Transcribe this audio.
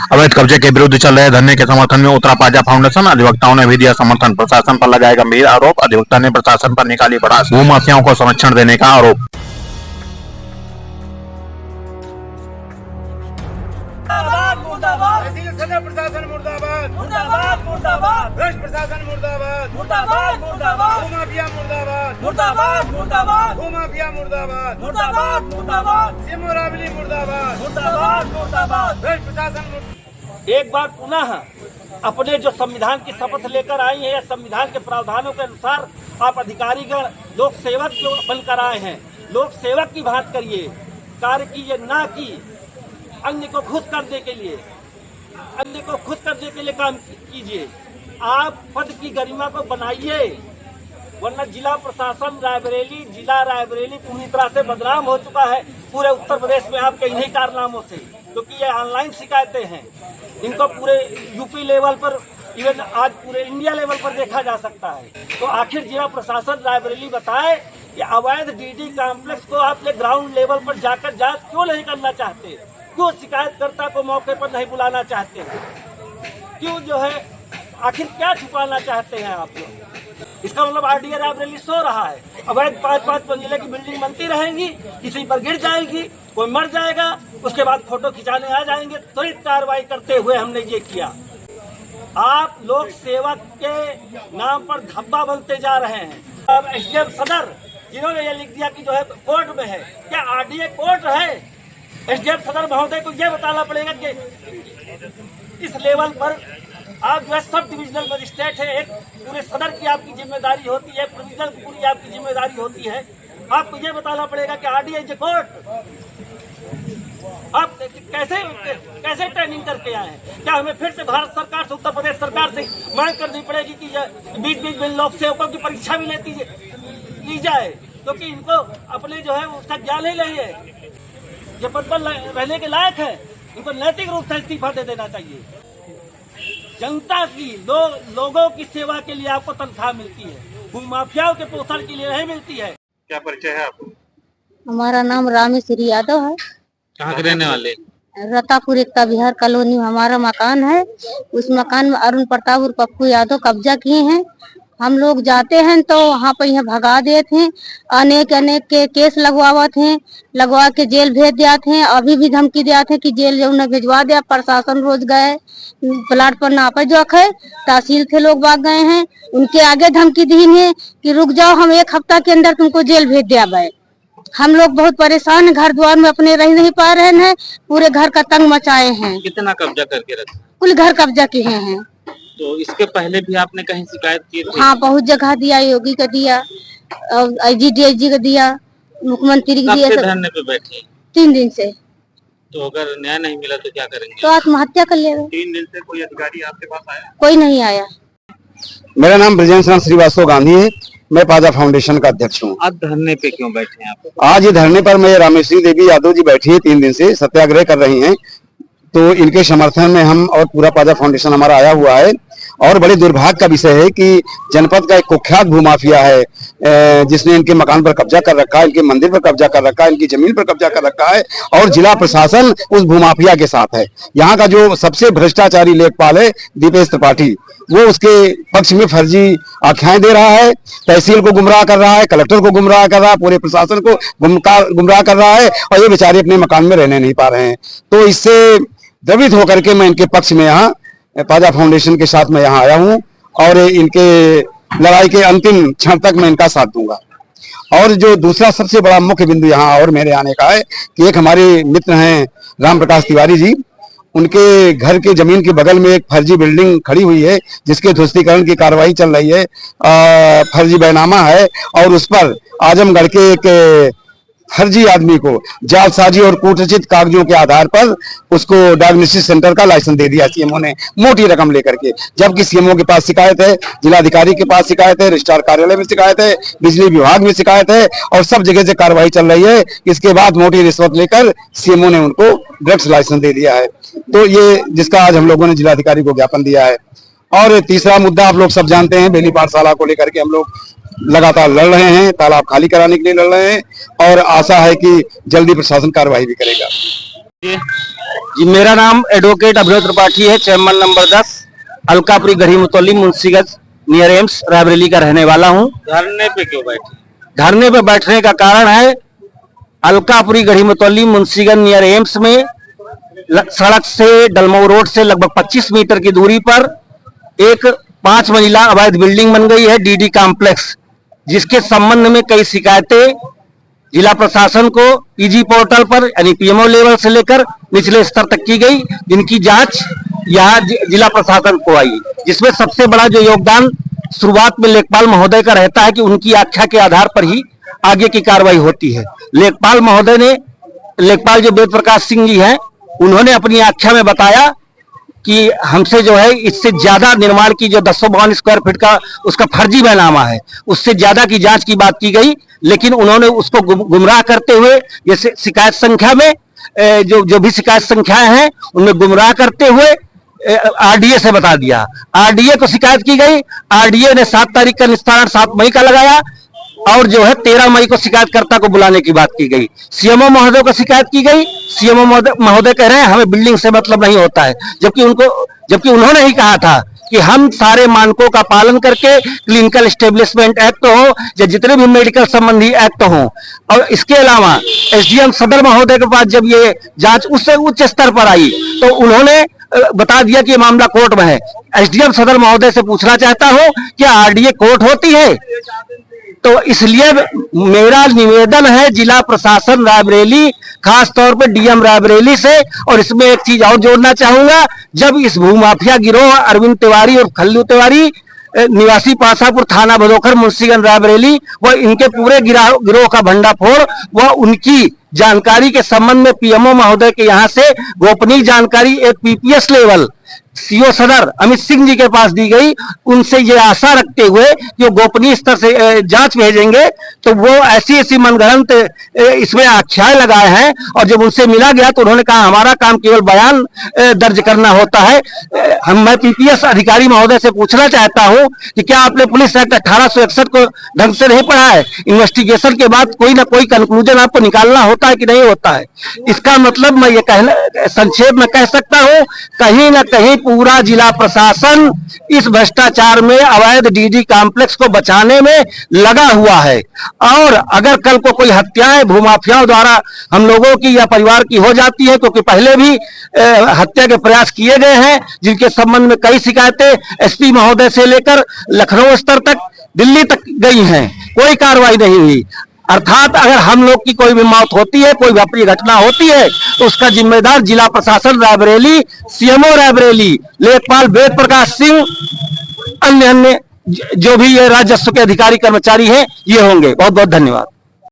अवैध कब्जे के विरुद्ध चल रहे धरने के समर्थन में उतरा पाजा फाउंडेशन। अधिवक्ताओं ने भी दिया समर्थन। प्रशासन पर लगाए गंभीर आरोप। अधिवक्ता ने प्रशासन पर निकाली भड़ास। भूमाफियाओं को संरक्षण देने का आरोप। प्रशासन मुर्दाबाद, मुर्दाबाद, मुर्दाबाद, भ्रष्ट प्रशासन मुर्दाबाद, मुर्दाबाद, मुर्दाबाद, भूमाफिया मुर्दाबाद, मुर्दाबाद, मुर्दाबाद, भूमाफिया मुर्दाबाद, मुर्दाबाद, मुर्दाबाद, सीएम राबड़ी मुर्दाबाद, मुर्दाबाद, मुर्दाबाद, भ्रष्ट प्रशासन। एक बार पुनः अपने जो संविधान की शपथ लेकर आई है या संविधान के प्रावधानों के अनुसार आप अधिकारीगण लोक सेवक जो बनकर आए हैं, लोक सेवक की बात करिए, कार्य कीजिए, ना कि अन्य को खुश करने के लिए, अन्य को खुश करने के लिए काम कीजिए। आप पद की गरिमा को बनाइए, वरना जिला प्रशासन रायबरेली, जिला रायबरेली पूरी तरह से बदनाम हो चुका है पूरे उत्तर प्रदेश में आपके इन्हीं कारनामों से, क्योंकि ये ऑनलाइन शिकायतें हैं। इनको पूरे यूपी लेवल पर, इवन आज पूरे इंडिया लेवल पर देखा जा सकता है। तो आखिर जिला प्रशासन रायबरेली बताए कि अवैध डीडी कॉम्प्लेक्स को आपने ग्राउंड लेवल पर जाकर जांच क्यों नहीं करना चाहते? क्यों शिकायतकर्ता को मौके पर नहीं बुलाना चाहते हैं? क्यों जो है आखिर क्या छुपाना चाहते हैं आप लोग? इसका मतलब आरडीए रायबरेली सो रहा है। अवैध 5-5 मंजिले की बिल्डिंग बनती रहेंगी, किसी पर गिर जाएगी, कोई मर जाएगा, उसके बाद फोटो खिंचाने आ जाएंगे। त्वरित कार्रवाई करते हुए हमने ये किया। आप लोक सेवक के नाम पर धब्बा बनते जा रहे हैं। अब एसडीएम सदर जिन्होंने ये लिख दिया कि जो है कोर्ट में है, क्या आरडीए कोर्ट है? एसडीएम सदर महोदय को यह बताना पड़ेगा कि इस लेवल पर आप जो है सब डिविजनल मजिस्ट्रेट है, एक पूरे सदर की आपकी जिम्मेदारी होती है, प्रोविजनल की पूरी आपकी जिम्मेदारी होती है। आपको ये बताना पड़ेगा कि आरडीए इज कोर्ट। आप कैसे ट्रेनिंग करके आए हैं? क्या हमें फिर से भारत सरकार से, उत्तर प्रदेश सरकार से मांग करनी पड़ेगी कि 20-20 दिन लोक सेवकों की परीक्षा भी ली जाए, क्योंकि इनको अपने जो है उसका ज्ञान ही नहीं है, ये पद पर रहने के लायक है। इनको नैतिक रूप से इस्तीफा दे देना चाहिए। जनता की लोगों की सेवा के लिए आपको तनख्वाह मिलती है, भूमाफियाओं के पोषण के लिए नहीं मिलती है। क्या परिचय है आपको? हमारा नाम रामेश्वरी यादव है। कहाँ के रहने वाले? रतापुर एकता विहार कॉलोनी में हमारा मकान है। उस मकान में अरुण प्रताप और पप्पू यादव कब्जा किए हैं। हम लोग जाते हैं तो वहाँ पर यहाँ भगा देते हैं। अनेक के केस लगवावत हैं, लगवा के जेल भेज देते हैं। अभी भी धमकी देते हैं कि जेल जो न भिजवा दिया। प्रशासन रोज गए, प्लाट पर नापे जोख है, तहसील के लोग भाग गए हैं, उनके आगे धमकी दी है कि रुक जाओ, हम 1 हफ्ता के अंदर तुमको जेल भेज दिया। हम लोग बहुत परेशान, घर द्वार में अपने रह नहीं पा रहे हैं, पूरे घर का तंग मचाए हैं। कितना कब्जा करके रखा? कुल घर कब्जा किए हैं। तो इसके पहले भी आपने कहीं शिकायत की थी? हाँ, बहुत जगह दिया, योगी का दिया, IGDSG का दिया, मुख्यमंत्री का दिया। धरने पे बैठे 3 दिन से। तो अगर न्याय नहीं मिला तो क्या करेंगे? तो आत्महत्या कर ले। 3 दिन से कोई अधिकारी आपके पास आया? कोई नहीं आया। मेरा नाम ब्रजेश श्रीवास्तव गांधी है। मैं पाजा फाउंडेशन का अध्यक्ष हूँ। आज धरने पे क्यों बैठे हैं आप? आज ये धरने पर मैं रामेश्वरी देवी यादव जी बैठी है, 3 दिन से सत्याग्रह कर रही हैं। तो इनके समर्थन में हम और पूरा पाजा फाउंडेशन हमारा आया हुआ है। और बड़े दुर्भाग्य का विषय है कि जनपद का एक कुख्यात भूमाफिया है, जिसने इनके मकान पर कब्जा कर रखा है, इनके मंदिर पर कब्जा कर रखा है, इनकी जमीन पर कब्जा कर रखा है, और जिला प्रशासन उस भूमाफिया के साथ है। यहाँ का जो सबसे भ्रष्टाचारी लेखपाल है दीपेश त्रिपाठी, वो उसके पक्ष में फर्जी आख्याएं दे रहा है, तहसील को गुमराह कर रहा है, कलेक्टर को गुमराह कर रहा है, पूरे प्रशासन को गुमराह कर रहा है, और ये बेचारे अपने मकान में रहने नहीं पा रहे हैं। तो इससे द्रवित होकर के मैं इनके पक्ष में यहाँ पाजा फाउंडेशन के साथ मैं यहाँ आया हूँ, और इनके लड़ाई के अंतिम क्षण तक मैं इनका साथ दूंगा। और जो दूसरा सबसे बड़ा मुख्य बिंदु यहाँ और मेरे आने का है कि एक हमारे मित्र हैं राम प्रकाश तिवारी जी, उनके घर के जमीन के बगल में एक फर्जी बिल्डिंग खड़ी हुई है, जिसके ध्वस्तीकरण की कार्रवाई चल रही है। फर्जी बैनामा है, और उस पर आजमगढ़ के एक फर्जी आदमी को जालसाजी और कूटरचित कागजों के आधार पर उसको डायग्नोस्टिक सेंटर का लाइसेंस दे दिया सीएमओ ने, मोटी रकम लेकर के। जबकि सीएमओ के पास शिकायत है, जिलाधिकारी के पास शिकायत है, रजिस्ट्रार कार्यालय में शिकायत है, बिजली विभाग में शिकायत है, और सब जगह से कार्रवाई चल रही है। इसके बाद मोटी रिश्वत लेकर सीएमओ ने उनको ड्रग्स लाइसेंस दे दिया है। तो ये जिसका आज हम लोगों ने जिलाधिकारी को ज्ञापन दिया है। और तीसरा मुद्दा आप लोग सब जानते हैं, बेली पाठशाला को लेकर के हम लोग लगातार लड़ रहे हैं, तालाब खाली कराने के लिए लड़ रहे हैं, और आशा है कि जल्दी प्रशासन कार्रवाई भी करेगा। जी, मेरा नाम एडवोकेट अभिनव त्रिपाठी है, चेयरमैन नंबर 10 अलकापुरी गढ़ी मुतौली मुंशीगंज नियर एम्स रायबरेली का रहने वाला हूँ। धरने पे क्यों बैठे? धरने पे बैठने का कारण है अलकापुरी गढ़ी मुतौली मुंशीगंज नियर एम्स में सड़क से डलमऊ रोड से लगभग 25 मीटर की दूरी पर एक 5 मंजिला अवैध बिल्डिंग बन गई है डीडी कॉम्प्लेक्स, जिसके संबंध में कई शिकायतें जिला प्रशासन को ईजी पोर्टल पर यानी पीएमओ लेवल से लेकर निचले स्तर तक की गई, जिनकी जांच यहाँ जिला प्रशासन को आई, जिसमें सबसे बड़ा जो योगदान शुरुआत में लेखपाल महोदय का रहता है कि उनकी आख्या के आधार पर ही आगे की कार्रवाई होती है। लेखपाल जो वेद प्रकाश सिंह जी हैं, उन्होंने अपनी आख्या में बताया कि हमसे जो है इससे ज्यादा निर्माण की जो 1052 स्क्वायर फीट का उसका फर्जी बैनामा है, उससे ज्यादा की जांच की बात की गई, लेकिन उन्होंने उसको गुमराह करते हुए ये शिकायत संख्या में जो भी शिकायत संख्याएं हैं उनमें गुमराह करते हुए आरडीए से बता दिया। आरडीए को शिकायत की गई, आरडीए ने 7 तारीख का निस्तारण 7 मई का लगाया और जो है 13 मई को शिकायतकर्ता को बुलाने की बात की गई। सीएमओ महोदय को शिकायत की गई, सीएमओ महोदय कह रहे हैं हमें बिल्डिंग से मतलब नहीं होता है, जबकि उन्होंने ही कहा था कि हम सारे मानकों का पालन करके क्लिनिकल एस्टेब्लिशमेंट एक्ट हो या जितने भी मेडिकल संबंधी एक्ट हो, और इसके अलावा एसडीएम सदर महोदय के पास जब ये जांच उससे उच्च स्तर पर आई तो उन्होंने बता दिया कि ये मामला कोर्ट में है। एसडीएम सदर महोदय से पूछना चाहता हूं कि आरडीए कोर्ट होती है? तो इसलिए मेरा निवेदन है जिला प्रशासन रायबरेली, खास तौर पे डीएम रायबरेली से, और इसमें एक चीज और जोड़ना चाहूंगा, जब इस भूमाफिया गिरोह अरविंद तिवारी और खल्लू तिवारी निवासी पासापुर थाना भदोखर मुंशीगंज रायबरेली व इनके पूरे गिरोह का भंडाफोड़ व उनकी जानकारी के संबंध में पीएमओ महोदय के यहाँ से गोपनीय जानकारी एक पीपीएस लेवल सीओ सदर अमित सिंह जी के पास दी गई। उनसे ये आशा रखते हुए कि वो गोपनीय स्तर से जांच भेजेंगे, तो वो ऐसी मनगढ़ंत इसमें आख्याएं लगाए हैं, और जब उनसे मिला गया तो उन्होंने कहा हमारा काम केवल बयान दर्ज करना होता है। मैं पीपीएस अधिकारी महोदय से पूछना चाहता हूं कि क्या आपने पुलिस एक्ट 1861 को ढंग से नहीं पढ़ा है? इन्वेस्टिगेशन के बाद कोई ना कोई कंक्लूजन आपको निकालना होता है कि नहीं होता है? इसका मतलब मैं ये संक्षेप में कह सकता हूं, कहीं ना कहीं पूरा जिला प्रशासन इस भ्रष्टाचार में अवैध डीडी कॉम्प्लेक्स को बचाने में लगा हुआ है, और अगर कल को कोई हत्याएं भूमाफियाओं द्वारा हम लोगों की या परिवार की हो जाती है, क्योंकि पहले भी हत्या के प्रयास किए गए हैं, जिनके संबंध में कई शिकायतें एसपी महोदय से लेकर लखनऊ स्तर तक, दिल्ली तक गई हैं, कोई कार्रवाई नहीं हुई। अर्थात अगर हम लोग की कोई भी मौत होती है, कोई अप्रिय घटना होती है, तो उसका जिम्मेदार जिला प्रशासन रायबरेली, सीएमओ रायबरेली, लेखपाल वेद प्रकाश सिंह, अन्य जो भी ये राजस्व के अधिकारी कर्मचारी हैं, ये होंगे। बहुत बहुत धन्यवाद।